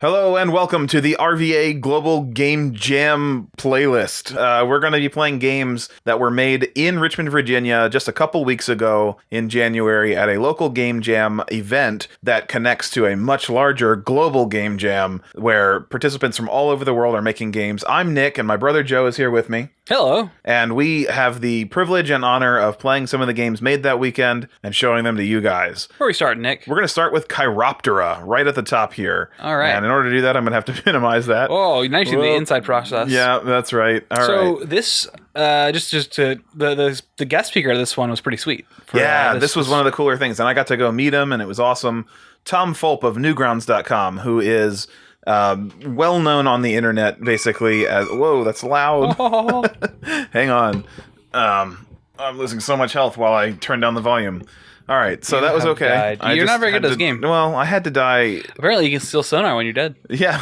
Hello and welcome to the RVA Global Game Jam playlist. We're going to be playing games that were made in Richmond, Virginia just a couple weeks ago in January at a local game jam event that connects to a much larger global game jam where participants from all over the world are making games. I'm Nick and my brother Joe is here with me. Hello. And we have the privilege and honor of playing some of the games made that weekend and showing them to you guys. Where are we starting, Nick? We're going to start with Chiroptera right at the top here. All right. And in order to do that, I'm going to have to minimize that. Oh, now you're the inside process. Yeah, that's right. All right. So this, just to the guest speaker of this one was pretty sweet. This was one of the cooler things, and I got to go meet him, and it was awesome. Tom Fulp of Newgrounds.com, who is well known on the internet, basically as whoa, that's loud. Oh. Hang on, I'm losing so much health while I turn down the volume. All right, so that was okay. You're not very good at this game. Well, I had to die. Apparently, you can steal sonar when you're dead. Yeah.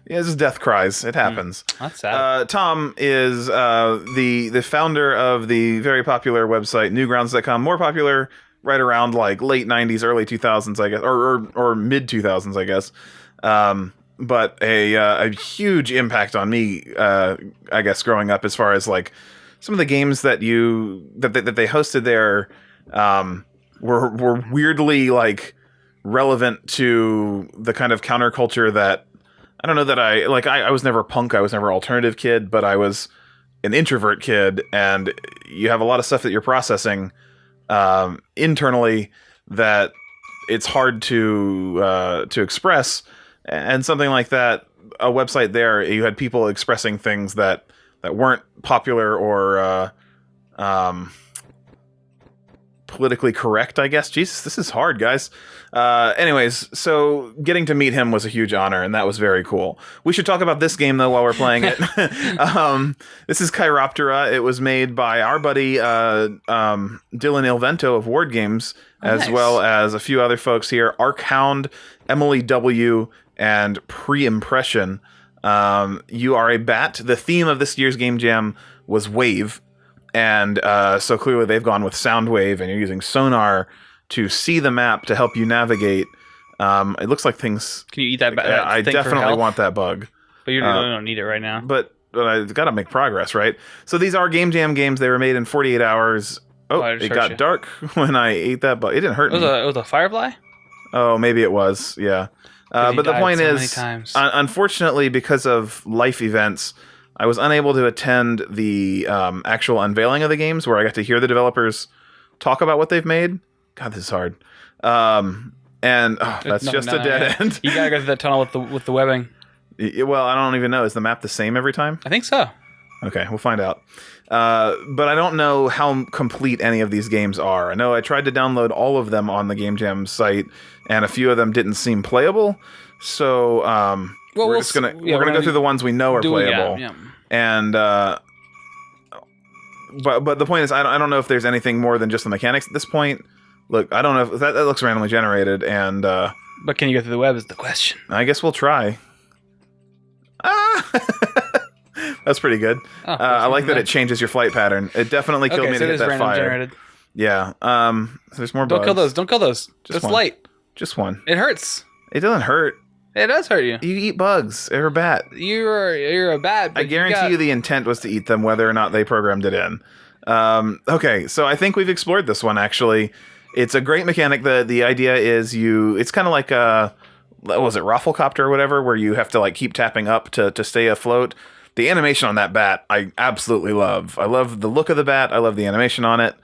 Yeah, this is death cries. It happens. That's sad. Tom is the founder of the very popular website Newgrounds.com, more popular right around like late 90s, early 2000s, I guess, or mid 2000s, I guess. But a huge impact on me, I guess, growing up as far as like some of the games that they hosted there were weirdly like relevant to the kind of counterculture that I don't know that I was never punk, I was never alternative kid, but I was an introvert kid, and you have a lot of stuff that you're processing internally that it's hard to express, and something like that, a website there, you had people expressing things that weren't popular or politically correct, I guess. Jesus, this is hard, guys. Anyways, so getting to meet him was a huge honor, and that was very cool. We should talk about this game, though, while we're playing it. This is Chiroptera. It was made by our buddy Dylan Ilvento of Ward Games, as well as a few other folks here, Arkhound, Emily W., and Pre-Impression. You are a bat. The theme of this year's game jam was W.A.V.E. And so clearly they've gone with sound wave, and you're using sonar to see the map to help you navigate. It looks like things... Can you eat that? I definitely want that bug. But you don't need it right now. But I've got to make progress, right? So these are game jam games. They were made in 48 hours. Oh, it got dark when I ate that bug. It didn't hurt me. It was a firefly? Oh, maybe it was, yeah. But the point is, unfortunately, because of life events, I was unable to attend the actual unveiling of the games where I got to hear the developers talk about what they've made. God, this is hard. That's just a dead end. You gotta go through that tunnel with the webbing. Well, I don't even know. Is the map the same every time? I think so. Okay, we'll find out. But I don't know how complete any of these games are. I know I tried to download all of them on the Game Jam site, and a few of them didn't seem playable. So we're gonna go through the ones we know are playable. Yeah. And but the point is, I don't know if there's anything more than just the mechanics at this point. Look, I don't know if that looks randomly generated, and but can you go through the web is the question. I guess we'll try. That's pretty good. I like that it changes your flight pattern. It definitely killed me to get that fire. Generated. Yeah. There's more bugs. Don't kill those. Just light. Just one. It hurts. It doesn't hurt. It does hurt you. You eat bugs. You're a bat. You're a bat. I guarantee you the intent was to eat them, whether or not they programmed it in. Okay, so I think we've explored this one, actually. It's a great mechanic. The idea is it's kind of like what was it, Rafflecopter or whatever, where you have to like keep tapping up to stay afloat. The animation on that bat, I absolutely love. I love the look of the bat. I love the animation on it.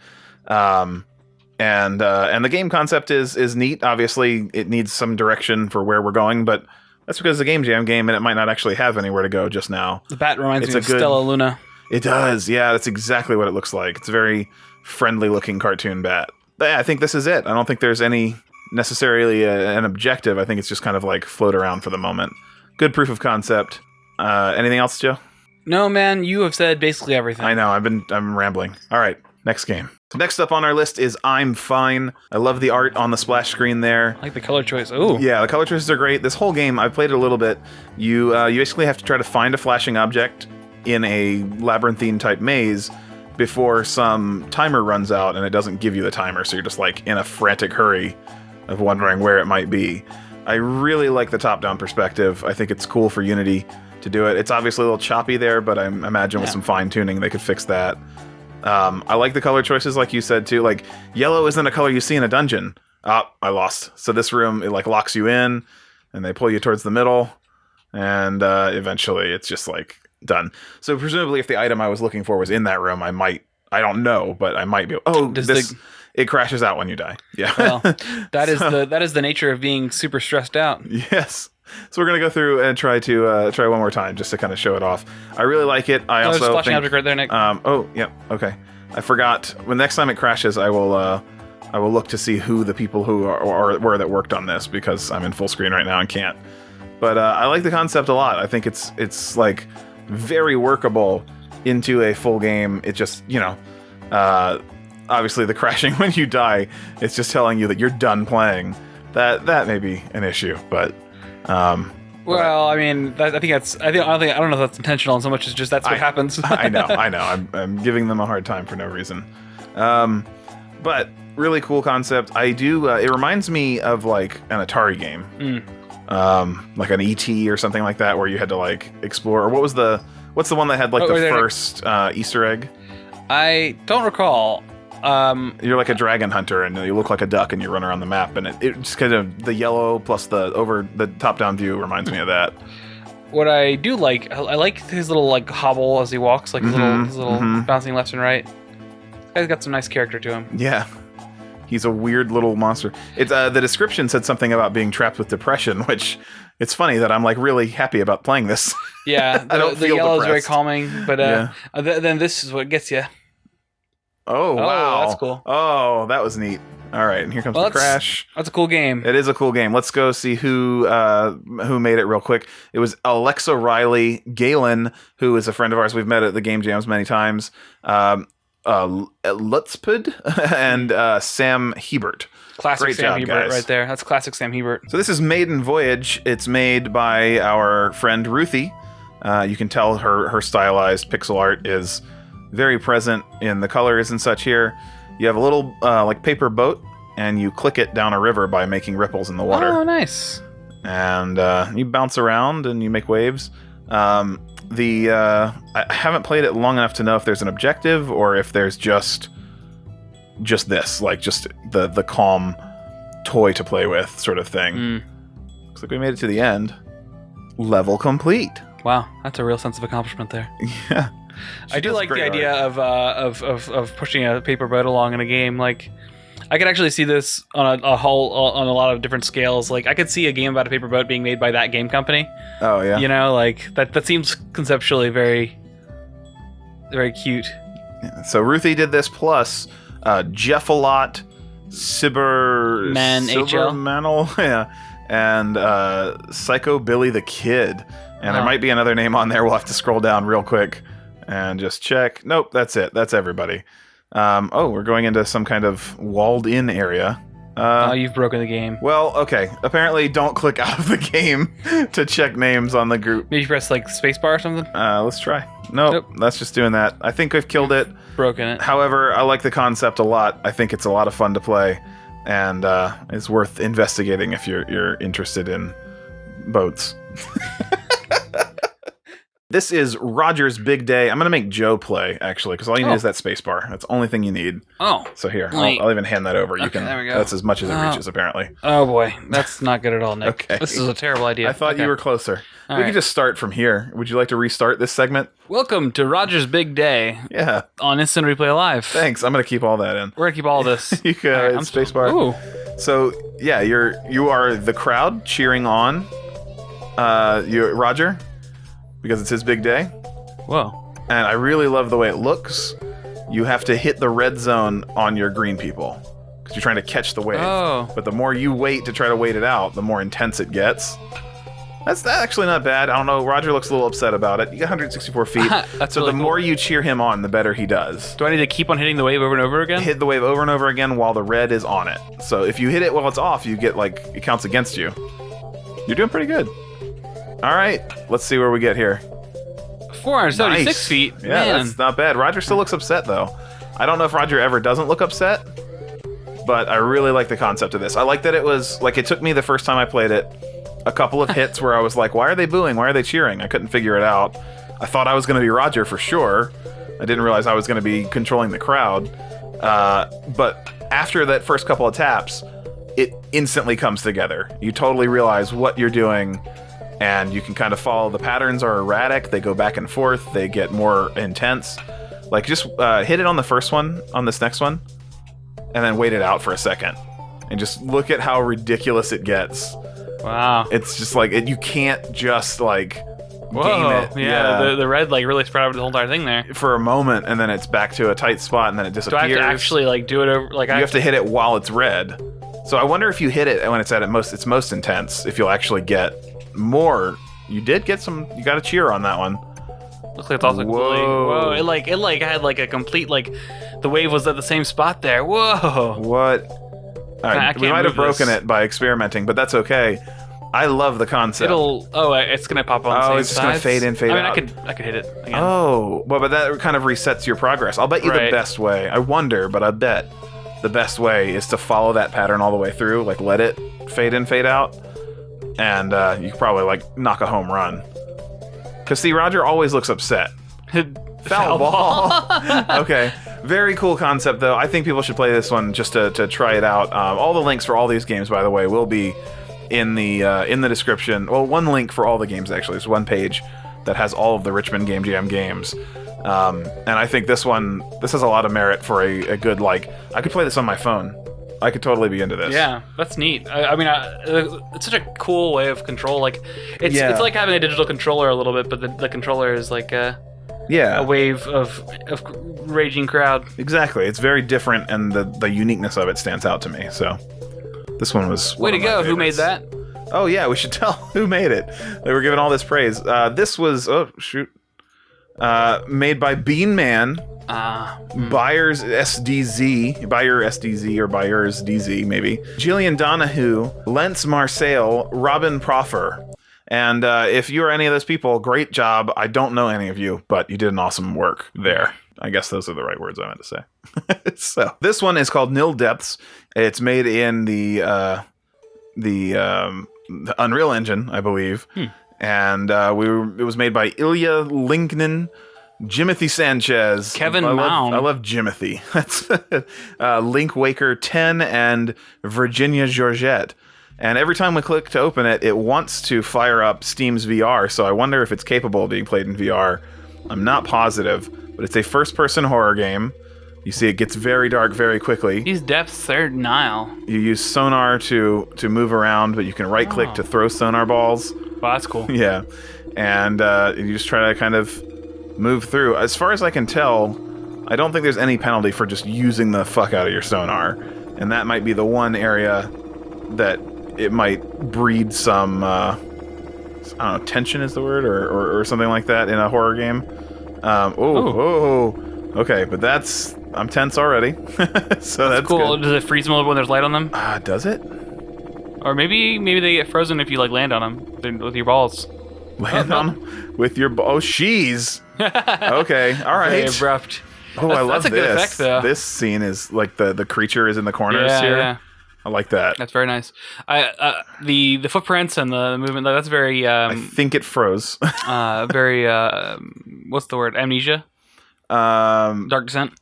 And the game concept is neat. Obviously, it needs some direction for where we're going, but that's because it's a game jam game, and it might not actually have anywhere to go just now. The bat reminds me of Stella Luna. It does, yeah. That's exactly what it looks like. It's a very friendly-looking cartoon bat. But yeah, I think this is it. I don't think there's any necessarily an objective. I think it's just kind of like float around for the moment. Good proof of concept. Anything else, Joe? No, man. You have said basically everything. I know. I'm rambling. All right. Next game. Next up on our list is I'm Fine. I love the art on the splash screen there. I like the color choice. Oh, yeah, the color choices are great. This whole game, I've played it a little bit. You basically have to try to find a flashing object in a labyrinthine type maze before some timer runs out, and it doesn't give you the timer, so you're just like in a frantic hurry of wondering where it might be. I really like the top-down perspective. I think it's cool for Unity to do it. It's obviously a little choppy there, but I imagine with some fine-tuning they could fix that. I like the color choices, like you said, too. Like, yellow isn't a color you see in a dungeon. I lost. So this room, it like locks you in, and they pull you towards the middle, and eventually it's just like done. So presumably if the item I was looking for was in that room, I don't know, but I might be. It crashes out when you die. Yeah. Well, that is the nature of being super stressed out. Yes. So we're gonna go through and try one more time just to kind of show it off. I really like it. I also there's a flashing think, object right there, Nick. Oh, yeah. Okay. I forgot. When next time it crashes, I will look to see who the people who were that worked on this, because I'm in full screen right now and can't. But I like the concept a lot. I think it's like very workable into a full game. It just, obviously the crashing when you die, it's just telling you that you're done playing. That may be an issue, but well, I mean, I don't know if that's intentional so much as just that's what happens. I know. I'm giving them a hard time for no reason. But really cool concept. I do. It reminds me of like an Atari game, like an ET or something like that, where you had to like explore. Or what's the one that had like the first Easter egg? I don't recall. You're like a dragon hunter, and you look like a duck, and you run around the map, and it's kind of the yellow plus the top-down view reminds me of that. What I do like, I like his little like hobble as he walks, like his little bouncing left and right. This guy's got some nice character to him. Yeah, he's a weird little monster. It's the description said something about being trapped with depression, which it's funny that I'm like really happy about playing this. Yeah, the yellow is very calming, but then this is what gets you. Oh, wow. That's cool. Oh, that was neat. All right, and here comes the crash. That's a cool game. It is a cool game. Let's go see who made it real quick. It was Alexa Riley Galen, who is a friend of ours. We've met at the Game Jams many times. Lutzpud and Sam Hebert. Classic Great Sam job, Hebert guys. right there. That's classic Sam Hebert. So this is Maiden Voyage. It's made by our friend Ruthie. You can tell her stylized pixel art is very present in the colors and such here. You have a little like paper boat, and you click it down a river by making ripples in the water. Oh, nice. And you bounce around and you make waves. I haven't played it long enough to know if there's an objective or if there's just this, like just the calm toy to play with sort of thing. Looks like we made it to the end. Level complete. Wow, that's a real sense of accomplishment there. Yeah. I do like the idea of pushing a paper boat along in a game. Like, I could actually see this on a lot of different scales. Like, I could see a game about a paper boat being made by that game company. Oh yeah. Like that seems conceptually very, very cute. Yeah. So Ruthie did this plus Jeffalot, Manel, yeah, and Psycho Billy the Kid. And there might be another name on there. We'll have to scroll down real quick and just check. Nope, that's it. That's everybody. We're going into some kind of walled-in area. You've broken the game. Well, okay. Apparently, don't click out of the game to check names on the group. Maybe press like spacebar or something. Let's try. Nope, that's just doing that. I think I've killed it. Broken it. However, I like the concept a lot. I think it's a lot of fun to play, and it's worth investigating if you're interested in boats. This is Roger's Big Day. I'm going to make Joe play, actually, because all you need is that space bar. That's the only thing you need. Oh. So here, I'll even hand that over. There we go. That's as much as it reaches, apparently. Oh, boy. That's not good at all, Nick. Okay. This is a terrible idea. I thought you were closer. We could just start from here. Would you like to restart this segment? Welcome to Roger's Big Day. Yeah. On Instant Replay Live. Thanks. I'm going to keep all that in. We're going to keep all this. You could space bar. Ooh. So, yeah, you are the crowd cheering on Roger, because it's his big day. Whoa. And I really love the way it looks. You have to hit the red zone on your green people, because you're trying to catch the wave. Oh. But the more you wait to try to wait it out, the more intense it gets. That's actually not bad. I don't know. Roger looks a little upset about it. You got 164 feet. That's so really the more you cheer him on, the better he does. Do I need to keep on hitting the wave over and over again? Hit the wave over and over again while the red is on it. So if you hit it while it's off, you get like, it counts against you. You're doing pretty good. All right. Let's see where we get here. 476 nice. feet. Yeah, Man. That's not bad. Roger still looks upset, though. I don't know if Roger ever doesn't look upset, but I really like the concept of this. I like that it was, like, it took me the first time I played it a couple of hits where I was like, why are they booing? Why are they cheering? I couldn't figure it out. I thought I was going to be Roger for sure. I didn't realize I was going to be controlling the crowd. But after that first couple of taps, it instantly comes together. You totally realize what you're doing, and you can kind of follow. The patterns are erratic. They go back and forth. They get more intense. Like, just hit it on the first one, on this next one, and then wait it out for a second. And just look at how ridiculous it gets. Wow. It's just like, you can't just, like, Whoa. game it. Yeah, the red, like, really spread out the whole entire thing there. For a moment, and then it's back to a tight spot, and then it disappears. Do I have to actually, like, do it over? Like, you have to hit it while it's red. So I wonder if you hit it when it's at its most intense, if you'll actually get more. You did get some. You got a cheer on that one. Looks like it's also completely. Whoa! It had like a complete, like, the wave was at the same spot there. Whoa! What? All right, we might have broken it by experimenting, but that's okay. I love the concept. It's gonna pop on the same sides? It's just gonna fade in, fade out. I could hit it again. Oh, well, but that kind of resets your progress. I'll bet you the best way. I wonder, but I bet the best way is to follow that pattern all the way through. Like, let it fade in, fade out, and you could probably, like, knock a home run. Because, see, Roger always looks upset. Foul ball. Okay. Very cool concept, though. I think people should play this one just to try it out. All the links for all these games, by the way, will be in the description. Well, one link for all the games, actually. There's one page that has all of the Richmond Game Jam games. And I think this has a lot of merit for a good, like, I could play this on my phone. I could totally be into this. Yeah, that's neat. I mean, it's such a cool way of control. Like, it's like having a digital controller a little bit, but the controller is like a wave of raging crowd. Exactly. It's very different, and the uniqueness of it stands out to me. So this one was way to go. Who made that? Oh yeah, we should tell who made it. They were given all this praise. This was made by Bean Man. Buyers SDZ, Buyer SDZ, or Buyers DZ, maybe. Jillian Donahue, Lentz Marcel, Robin Proffer. And if you're any of those people, great job. I don't know any of you, but you did an awesome work there. I guess those are the right words I meant to say. So this one is called Nile Depth. It's made in the Unreal Engine, I believe. And it was made by Ilya Linknin, Jimothy Sanchez, Kevin Mound. I love Jimothy. That's Link Waker 10 and Virginia Georgette. And every time we click to open it, it wants to fire up Steam's VR. So I wonder if it's capable of being played in VR. I'm not positive, but it's a first-person horror game. You see, it gets very dark very quickly. These depths are Nile. You use sonar to move around, but you can right-click to throw sonar balls. Wow, that's cool. Yeah, and you just try to kind of move through. As far as I can tell, I don't think there's any penalty for just using the fuck out of your sonar, and that might be the one area that it might breed some, I don't know, tension is the word, or something like that in a horror game. Okay, but I'm tense already. So that's cool. Good. Does it freeze them when there's light on them? Does it? Or maybe they get frozen if you, like, land on them with your balls. Land on them with your balls? Oh, she's okay. All right. Very abrupt. Oh, I love that's a good effect, though. This scene is like the creature is in the corners here. Yeah. I like that. That's very nice. The footprints and the movement, that's very... I think it froze. Very, what's the word? Amnesia? Dark Descent?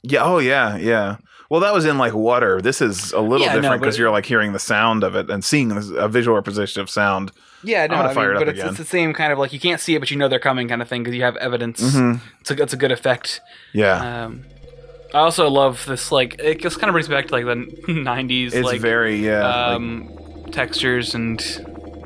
Yeah, oh yeah. Well, that was in, like, water. This is a little different because you're, like, hearing the sound of it and seeing a visual representation of sound. Yeah, no, but it's the same kind of, like, you can't see it, but you know they're coming kind of thing because you have evidence. Mm-hmm. It's a good effect. Yeah. I also love this, like, it just kind of brings back to, like, the 90s. It's like, very, textures and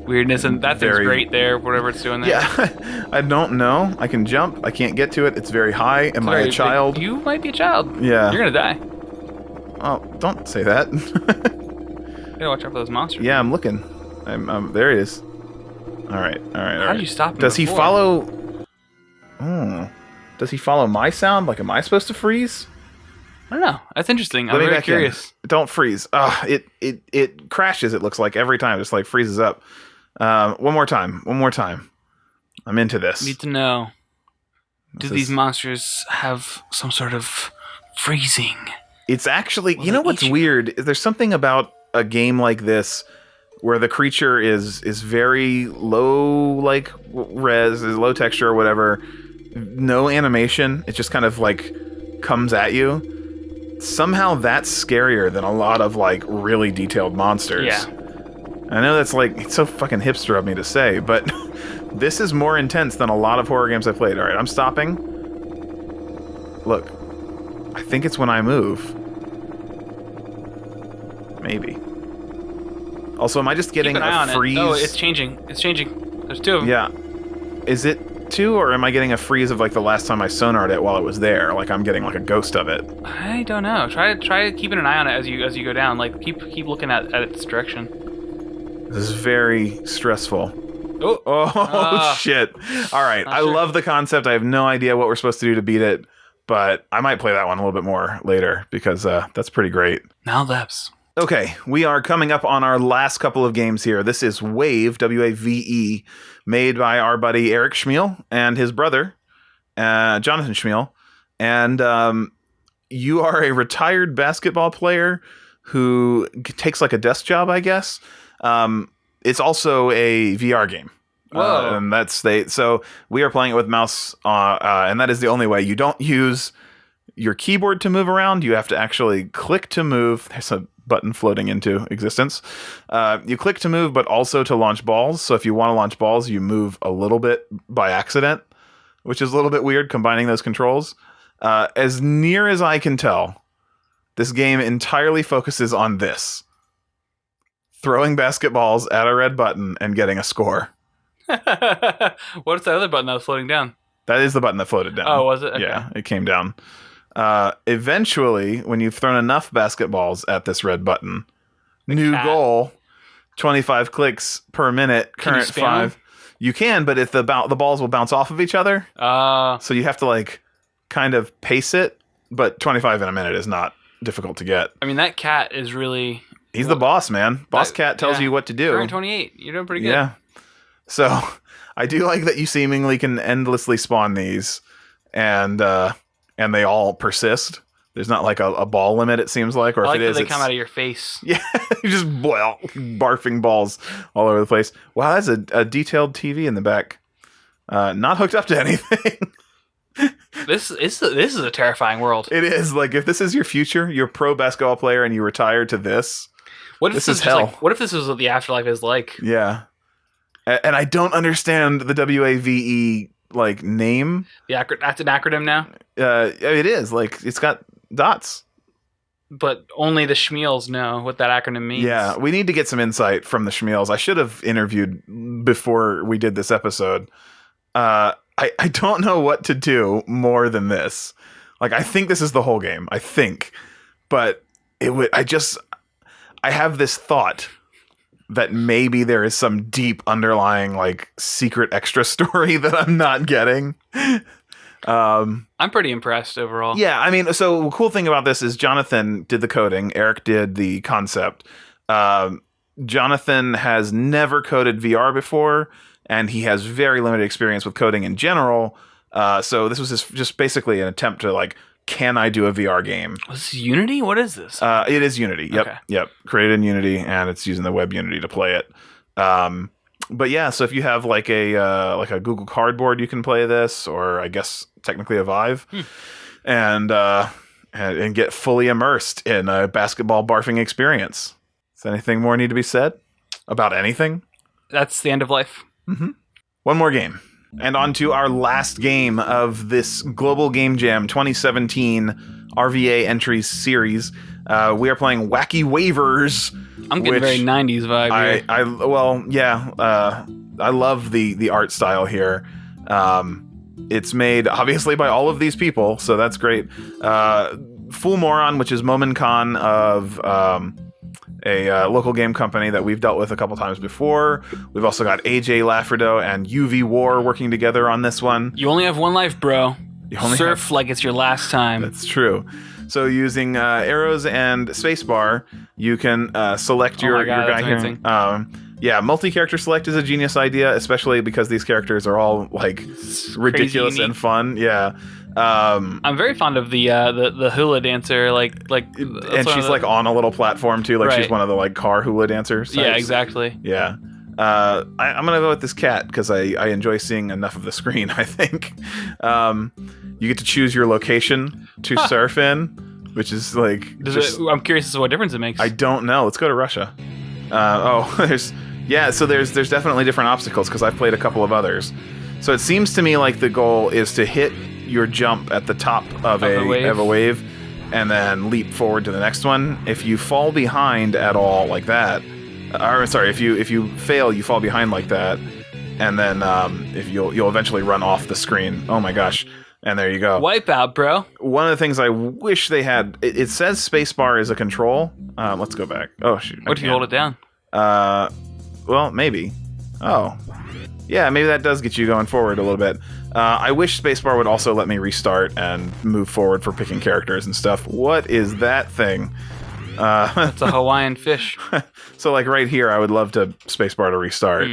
weirdness, and that thing's great there, whatever it's doing there. Yeah, I don't know. I can jump. I can't get to it. It's very high. Am I a child? You might be a child. Yeah. You're gonna die. Oh, don't say that. You gotta watch out for those monsters. Yeah, I'm looking. There he is. All right. How do you stop him? Does he follow... Does he follow my sound? Like, am I supposed to freeze? I don't know. That's interesting. I'm very curious. Don't freeze. It crashes, it looks like, every time. Just, like, freezes up. One more time. I'm into this. Need to know. Do these monsters have some sort of freezing? It's actually... You know what's weird? There's something about a game like this where the creature is very low, like res, low texture or whatever, no animation. It just kind of like comes at you. Somehow that's scarier than a lot of like really detailed monsters. Yeah. I know that's like, it's so fucking hipster of me to say, but this is more intense than a lot of horror games I've played. All right, I'm stopping. Look, I think it's when I move. Maybe. Also, am I just getting a freeze? Oh, it's changing. It's changing. There's two of them. Yeah. Is it two, or am I getting a freeze of like the last time I sonar'd it while it was there? Like I'm getting like a ghost of it. I don't know. Try keeping an eye on it as you go down. Like keep looking at its direction. This is very stressful. Oh, shit. All right. I love the concept. I have no idea what we're supposed to do to beat it, but I might play that one a little bit more later because that's pretty great. Nile Depth. Okay, we are coming up on our last couple of games here. This is W.A.V.E, W-A-V-E, made by our buddy Eric Schmiel and his brother, Jonathan Schmiel. And you are a retired basketball player who takes like a desk job, I guess. It's also a VR game. Whoa. And so we are playing it with mouse, and that is the only way. You don't use your keyboard to move around. You have to actually click to move. There's a button floating into existence. You click to move, but also to launch balls. So if you want to launch balls, you move a little bit by accident, which is a little bit weird combining those controls. As near as I can tell, this game entirely focuses on this. Throwing basketballs at a red button and getting a score. What's the other button that was floating down? That is the button that floated down. Oh, was it? Okay. Yeah, it came down. Eventually, when you've thrown enough basketballs at this red button, new goal, 25 clicks per minute, current 5. You can, but if the balls will bounce off of each other. So you have to like kind of pace it, but 25 in a minute is not difficult to get. I mean, that cat is really... He's the boss, man. Boss cat tells you what to do. Current 28. You're doing pretty good. Yeah. So I do like that you seemingly can endlessly spawn these, and they all persist. There's not like a ball limit, it seems like, or I if it is, they come out of your face. Yeah, you just barfing balls all over the place. Wow, that's a detailed TV in the back. Not hooked up to anything. This is a terrifying world. It is. Like, if this is your future, you're a pro basketball player and you retire to this. What if this is hell? What if this is what the afterlife is like? Yeah. And I don't understand the W.A.V.E. like name. That's an acronym now? It is. Like, it's got dots. But only the Schmiels know what that acronym means. Yeah, we need to get some insight from the Schmiels. I should have interviewed before we did this episode. I don't know what to do more than this. Like, I think this is the whole game. I think. But I have this thought that maybe there is some deep underlying, like, secret extra story that I'm not getting. I'm pretty impressed overall. Yeah, I mean, so the cool thing about this is Jonathan did the coding. Eric did the concept. Jonathan has never coded VR before, and he has very limited experience with coding in general. So this was just basically an attempt to, like, can I do a VR game? Was this Unity? What is this? It is Unity. Yep. Okay. Yep. Created in Unity, and it's using the web Unity to play it. But yeah, so if you have like a Google Cardboard, you can play this, or I guess technically a Vive, and get fully immersed in a basketball barfing experience. Does anything more need to be said about anything? That's the end of life. Mm-hmm. One more game. And on to our last game of this Global Game Jam 2017 RVA Entries series. We are playing Wacky Waivers. I'm getting a very 90s vibe here. I love the art style here. It's made, obviously, by all of these people, so that's great. Full Moron, which is Momin Khan of... a local game company that we've dealt with a couple times before. We've also got AJ Lafredo and UV War working together on this one. You only have one life, bro. Surf like it's your last time. That's true. So using arrows and spacebar, you can select your guy here. Multi-character select is a genius idea, especially because these characters are all like ridiculous and fun. Yeah. I'm very fond of the hula dancer, and she's like on a little platform too, like she's one of the like car hula dancers. Yeah, exactly. Yeah. I'm gonna go with this cat because I enjoy seeing enough of the screen. I think you get to choose your location to surf in, which is like. I'm curious as to what difference it makes. I don't know. Let's go to Russia. So there's definitely different obstacles because I've played a couple of others. So it seems to me like the goal is to hit your jump at the top of a wave, and then leap forward to the next one. If you fall behind at all like that. If you fail, you fall behind like that, and then if you'll eventually run off the screen. Oh my gosh! And there you go. Wipe out, bro. One of the things I wish they had. It says spacebar is a control. Let's go back. Oh shoot! What if you hold it down? Well maybe. Oh, yeah, maybe that does get you going forward a little bit. I wish spacebar would also let me restart and move forward for picking characters and stuff. What is that thing? It's a Hawaiian fish. So, like right here, I would love to spacebar to restart,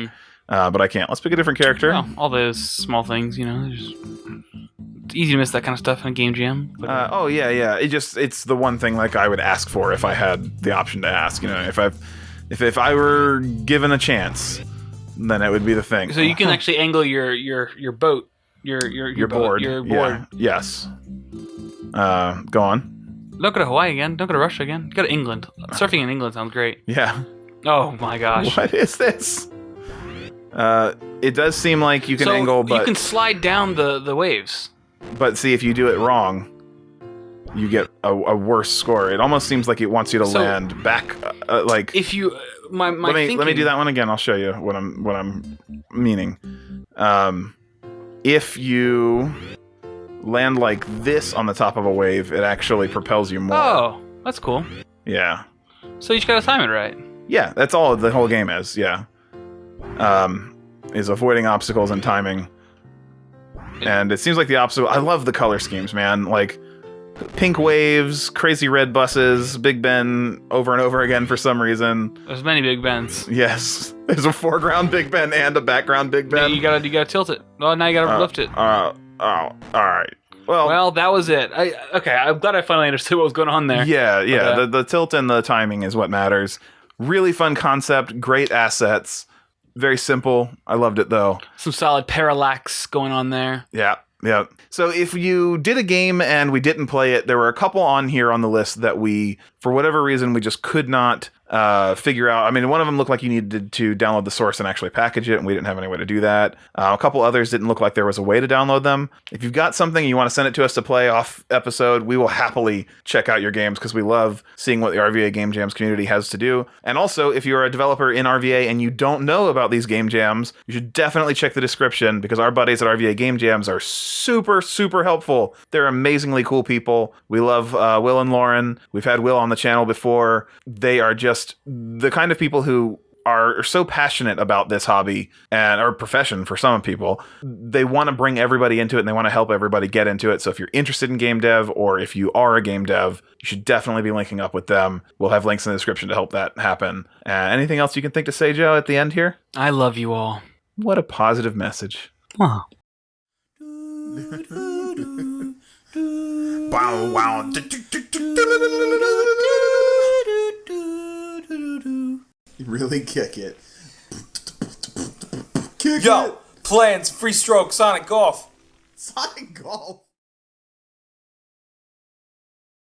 but I can't. Let's pick a different character. Well, all those small things, it's easy to miss that kind of stuff in a game jam. But, oh yeah. It's the one thing like I would ask for if I had the option to ask. If I were given a chance, then it would be the thing. So you can actually angle your boat, your board. Your board. Yeah. Yes. Go on. Don't go to Hawaii again. Don't go to Russia again. Go to England. Surfing in England sounds great. Yeah. Oh my gosh. What is this? It does seem like you can angle, but you can slide down the waves. But see, if you do it wrong, you get a worse score. It almost seems like it wants you to land back. Like if you, let me do that one again. I'll show you what I'm meaning. If you land like this on the top of a wave, it actually propels you more. Oh, that's cool. Yeah. So you just gotta time it right. Yeah, that's all the whole game is. Yeah. Is avoiding obstacles and timing. And it seems like the obstacle. I love the color schemes, man. Like pink waves, crazy red buses, Big Ben over and over again for some reason. There's many Big Bens. Yes, there's a foreground Big Ben and a background Big Ben. Yeah, you gotta tilt it. Oh, now you gotta lift it. Oh, all right. Well, that was it. I'm glad I finally understood what was going on there. Yeah. But, the tilt and the timing is what matters. Really fun concept, great assets, very simple. I loved it though. Some solid parallax going on there. Yeah. So if you did a game and we didn't play it, there were a couple on here on the list that we, for whatever reason, we just could not figure out. I mean, one of them looked like you needed to download the source and actually package it, and we didn't have any way to do that. A couple others didn't look like there was a way to download them. If you've got something and you want to send it to us to play off episode, we will happily check out your games because we love seeing what the RVA Game Jams community has to do. And also, if you're a developer in RVA and you don't know about these game jams, you should definitely check the description because our buddies at RVA Game Jams are super, super helpful. They're amazingly cool people. We love Will and Lauren. We've had Will on the channel before. They are just the kind of people who are so passionate about this hobby or profession for some people. They want to bring everybody into it and they want to help everybody get into it. So if you're interested in game dev or if you are a game dev, you should definitely be linking up with them. We'll have links in the description to help that happen. Anything else you can think to say, Joe, at the end here? I love you all. What a positive message. Wow. Wow. Really kick it. Yo, plans, free stroke, Sonic Golf. Sonic Golf.